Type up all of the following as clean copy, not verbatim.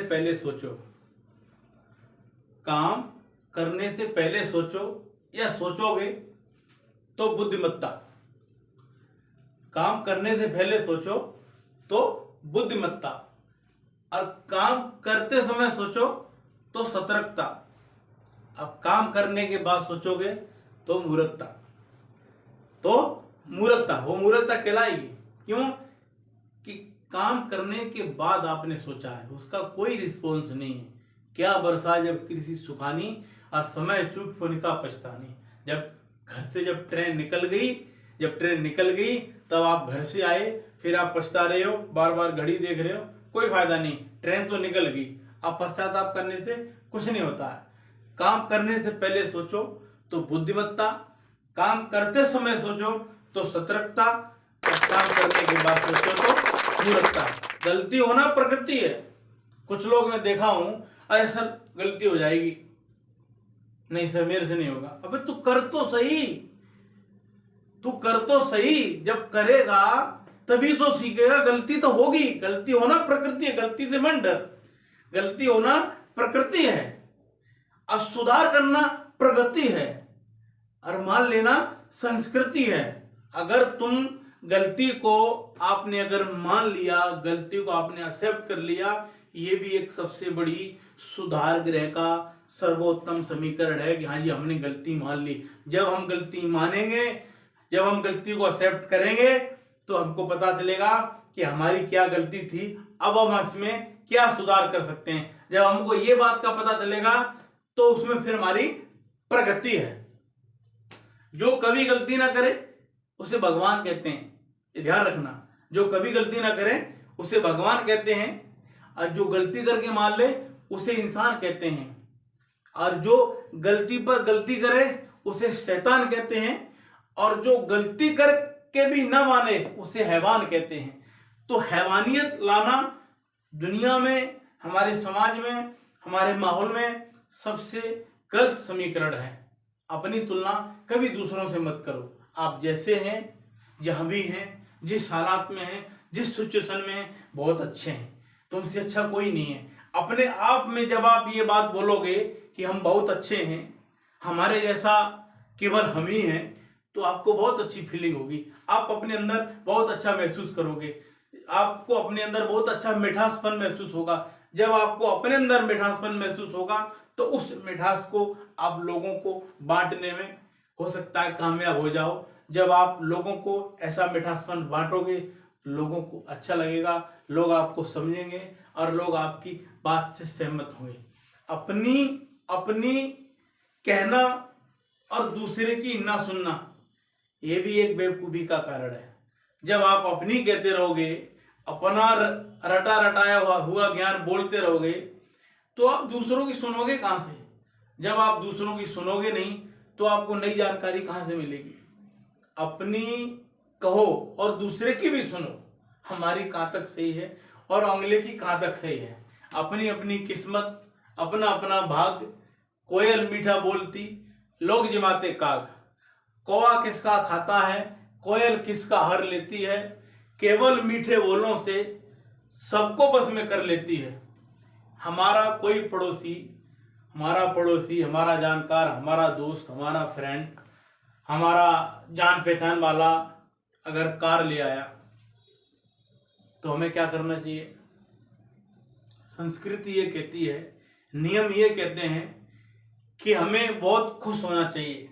पहले सोचो। काम करने से पहले सोचो या सोचोगे तो बुद्धिमत्ता। काम करने से पहले सोचो तो बुद्धिमत्ता, और काम करते समय सोचो तो सतर्कता। अब काम करने के बाद सोचोगे तो मूर्खता। तो मूर्खता, वो मूर्खता कहलाएगी। क्यों? कि काम करने के बाद आपने सोचा है, उसका कोई रिस्पॉन्स नहीं है। क्या बरसा जब कृषि सुखानी, और समय चूक होने का पछतानी। जब घर से जब ट्रेन निकल गई तब आप घर से आए, फिर आप पछता रहे हो, बार बार घड़ी देख रहे हो, कोई फायदा नहीं। ट्रेन तो निकल गई, अब पश्चाताप करने से कुछ नहीं होता है। काम करने से पहले सोचो तो बुद्धिमत्ता, काम करते समय सोचो तो सतर्कता, और काम करने के बाद सोचो तो मूर्खता। गलती होना प्रकृति है। कुछ लोग मैं देखा हूं, अरे सर गलती हो जाएगी, नहीं सर मेरे से नहीं होगा। अबे तू कर तो सही, जब करेगा तभी तो सीखेगा। गलती तो होगी, गलती होना प्रकृति है, गलती से मन डर। गलती होना प्रकृति है, और सुधार करना प्रगति है, और मान लेना संस्कृति है। अगर तुम गलती को आपने अगर मान लिया, गलती को आपने एक्सेप्ट कर लिया, ये भी एक सबसे बड़ी सुधार गृह का सर्वोत्तम समीकरण है कि हाँ जी हमने गलती मान ली। जब हम गलती मानेंगे, जब हम गलती को एक्सेप्ट करेंगे, तो हमको पता चलेगा कि हमारी क्या गलती थी, अब हम इसमें क्या सुधार कर सकते हैं। जब हमको ये बात का पता चलेगा तो उसमें फिर हमारी प्रगति है। जो कभी गलती ना करे उसे भगवान कहते हैं, ये ध्यान रखना। जो कभी गलती ना करे उसे भगवान कहते हैं, और जो गलती करके मान ले उसे इंसान कहते हैं, और जो गलती पर गलती करे उसे शैतान कहते हैं, और जो गलती करके भी ना माने उसे हैवान कहते हैं। तो हैवानियत लाना दुनिया में, हमारे समाज में, हमारे माहौल में सबसे गलत समीकरण है। अपनी तुलना कभी दूसरों से मत करो। आप जैसे हैं, जहां भी हैं, जिस हालात में हैं, जिस सिचुएशन में हैं, बहुत अच्छे हैं। तुमसे अच्छा कोई नहीं है। अपने आप में जब आप ये बात बोलोगे कि हम बहुत अच्छे हैं, हमारे जैसा केवल हम ही हैं, तो आपको बहुत अच्छी फीलिंग होगी। आप अपने अंदर बहुत अच्छा महसूस करोगे, आपको अपने अंदर बहुत अच्छा मिठासपन महसूस होगा। जब आपको अपने अंदर मिठासपन महसूस होगा तो उस मिठास को आप लोगों को बांटने में हो सकता है कामयाब हो जाओ। जब आप लोगों को ऐसा मिठासपन बांटोगे, लोगों को अच्छा लगेगा, लोग आपको समझेंगे, और लोग आपकी बात से सहमत होंगे। अपनी कहना और दूसरे की ना सुनना, ये भी एक बेवकूफी का कारण है। जब आप अपनी कहते रहोगे, अपना रटा रटाया हुआ ज्ञान बोलते रहोगे, तो आप दूसरों की सुनोगे कहां से? जब आप दूसरों की सुनोगे नहीं तो आपको नई जानकारी कहां से मिलेगी? अपनी कहो और दूसरे की भी सुनो। हमारी कहां तक सही है और अगले की कहां तक सही है। अपनी अपनी किस्मत, अपना अपना भाग। कोयल मीठा बोलती, लोग जमाते काग। कौवा किसका खाता है, कोयल किसका हर लेती है। केवल मीठे बोलों से सबको बस में कर लेती है। हमारा कोई पड़ोसी, हमारा जानकार, हमारा दोस्त, हमारा फ्रेंड, हमारा जान पहचान वाला अगर कार ले आया तो हमें क्या करना चाहिए? संस्कृति ये कहती है, नियम ये कहते हैं कि हमें बहुत खुश होना चाहिए,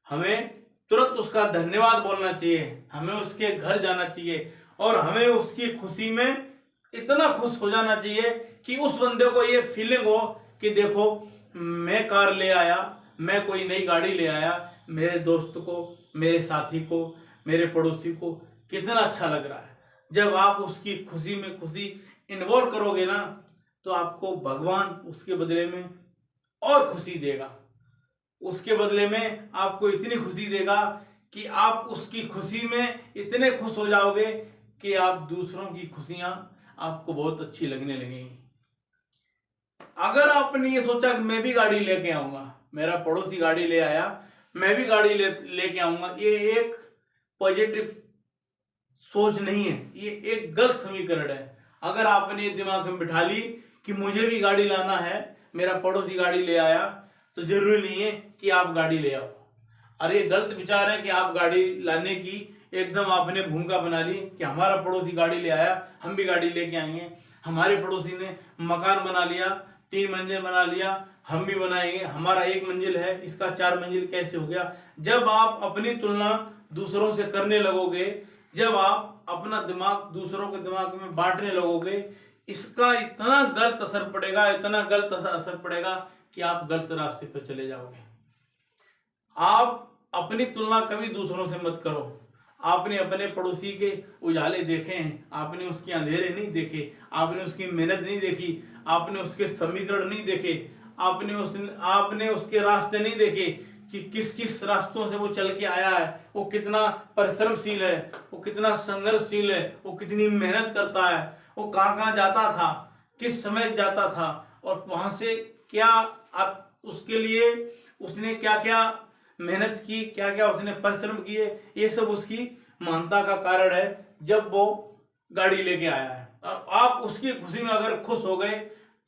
हमें तुरंत उसका धन्यवाद बोलना चाहिए, हमें उसके घर जाना चाहिए, और हमें उसकी खुशी में इतना खुश हो जाना चाहिए कि उस बंदे को ये फीलिंग हो कि देखो मैं कार ले आया, मैं कोई नई गाड़ी ले आया, मेरे दोस्त को, मेरे साथी को, मेरे पड़ोसी को कितना अच्छा लग रहा है। जब आप उसकी खुशी में खुशी इन्वॉल्व करोगे ना, तो आपको भगवान उसके बदले में और खुशी देगा। उसके बदले में आपको इतनी खुशी देगा कि आप उसकी खुशी में इतने खुश हो जाओगे कि आप दूसरों की खुशियां आपको बहुत अच्छी लगने लगेंगी। अगर आपने ये सोचा कि मैं भी गाड़ी लेके आऊंगा, मेरा पड़ोसी गाड़ी ले आया, मैं भी गाड़ी लेके आऊंगा, ये एक पॉजिटिव सोच नहीं है, ये एक गलत समीकरण है। अगर आपने दिमाग में बिठा ली कि मुझे भी गाड़ी लाना है, मेरा पड़ोसी गाड़ी ले आया तो जरूरी नहीं है कि आप गाड़ी ले आओ। अरे ये गलत विचार है कि आप गाड़ी लाने की एकदम आपने भूमिका बना ली कि हमारा पड़ोसी गाड़ी ले आया, हम भी गाड़ी लेके आएंगे। हमारे पड़ोसी ने मकान बना लिया, 3 मंजिल बना लिया, हम भी बनाएंगे। हमारा 1 मंजिल है, इसका 4 मंजिल कैसे हो गया? जब आप अपनी तुलना दूसरों से करने लगोगे, जब आप अपना दिमाग दूसरों के दिमाग में बांटने लगोगे, इसका इतना गलत असर पड़ेगा, इतना गलत असर पड़ेगा कि आप गलत रास्ते पर चले जाओगे। आप अपनी तुलना कभी दूसरों से मत करो। आपने अपने पड़ोसी के उजाले देखे हैं, आपने उसके अंधेरे नहीं देखे, आपने उसकी मेहनत नहीं देखी, आपने उसके समीकरण नहीं देखे, आपने उसके रास्ते नहीं देखे कि किस किस रास्तों से वो चल के आया है, वो कितना परिश्रमशील है, वो कितना संघर्षशील है, वो कितनी मेहनत करता है, वो कहाँ कहाँ जाता था, किस समय जाता था, और वहां से क्या उसके लिए उसने क्या क्या मेहनत की, क्या क्या उसने परिश्रम किए। ये सब उसकी महानता का कारण है जब वो गाड़ी लेके आया है। और आप उसकी खुशी में अगर खुश हो गए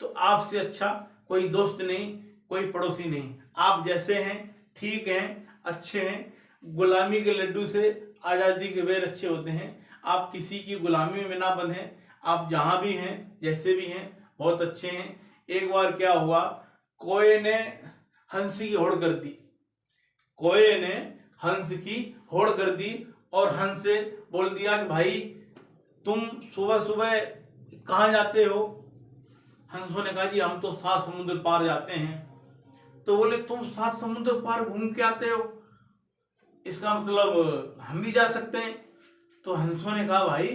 तो आपसे अच्छा कोई दोस्त नहीं, कोई पड़ोसी नहीं। आप जैसे हैं, ठीक हैं, अच्छे हैं। गुलामी के लड्डू से आज़ादी के बेर अच्छे होते हैं। आप किसी की गुलामी में ना बंधे। आप जहाँ भी हैं, जैसे भी हैं, बहुत अच्छे हैं। एक बार क्या हुआ, कोए ने हंस की होड़ कर दी, कोए ने हंस की होड़ कर दी और हंस से बोल दिया कि भाई तुम सुबह सुबह कहाँ जाते हो? हंसों ने कहा जी हम तो 7 समुद्र पार जाते हैं। तो बोले तुम 7 समुद्र पार घूम के आते हो, इसका मतलब हम भी जा सकते हैं। तो हंसों ने कहा भाई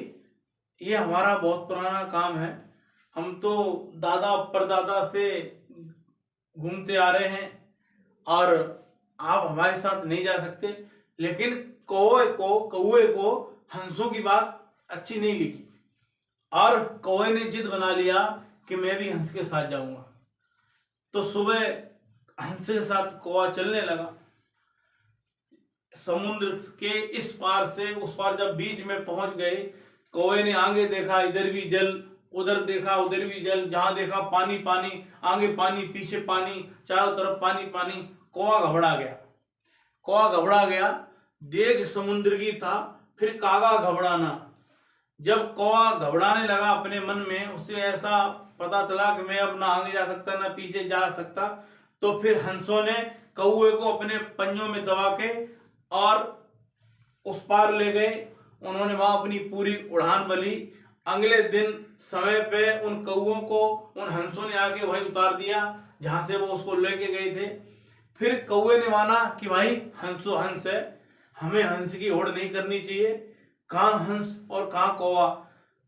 ये हमारा बहुत पुराना काम है, हम तो दादा परदादा से घूमते आ रहे हैं और आप हमारे साथ नहीं जा सकते। लेकिन कौए को हंसों की बात अच्छी नहीं लगी और कौए ने जिद बना लिया कि मैं भी हंस के साथ जाऊंगा। तो सुबह हंस के साथ कौआ चलने लगा। समुद्र के इस पार से उस पार जब बीच में पहुंच गए, कौए ने आगे देखा, इधर भी जल, उधर देखा, उधर भी जल, जहां देखा पानी पानी, आगे पानी, पीछे पानी, चारों तरफ पानी पानी। कौआ घबरा गया, कौआ घबरा गया। देख समुद्र की था, फिर कागा घबराना। जब कौआ घबराने लगा अपने मन में, उसे ऐसा पता चला कि मैं अब ना आगे जा सकता ना पीछे जा सकता, तो फिर हंसों ने कौए को अपने पंजों में दबा के और उस पार ले गए। उन्होंने वहां अपनी पूरी उड़ान भली। अगले दिन समय पे उन कौओं को उन हंसों ने आके वहीं उतार दिया जहां से वो उसको लेके गए थे। फिर कौए ने माना कि भाई हंसो हंस है, हमें हंस की होड़ नहीं करनी चाहिए। कहाँ हंस और कहाँ कौआ।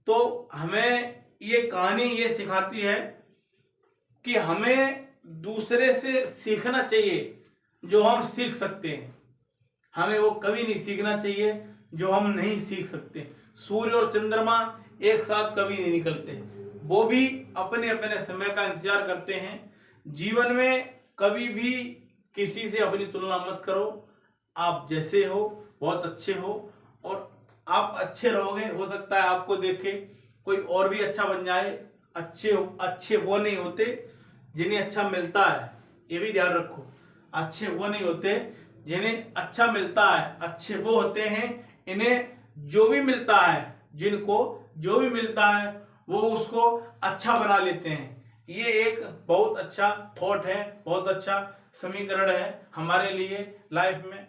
तो हमें ये कहानी ये सिखाती है कि हमें दूसरे से सीखना चाहिए जो हम सीख सकते हैं, हमें वो कभी नहीं सीखना चाहिए जो हम नहीं सीख सकते। सूर्य और चंद्रमा एक साथ कभी नहीं निकलते, वो भी अपने अपने समय का इंतजार करते हैं। जीवन में कभी भी किसी से अपनी तुलना मत करो। आप जैसे हो बहुत अच्छे हो और आप अच्छे रहोगे, हो सकता है आपको देखे कोई और भी अच्छा बन जाए। अच्छे वो नहीं होते जिन्हें अच्छा मिलता है, ये भी ध्यान रखो। अच्छे वो नहीं होते जिन्हें अच्छा मिलता है, अच्छे वो होते हैं इन्हें जो भी मिलता है, जिनको जो भी मिलता है वो उसको अच्छा बना लेते हैं। ये एक बहुत अच्छा थॉट है, बहुत अच्छा समीकरण है हमारे लिए लाइफ में।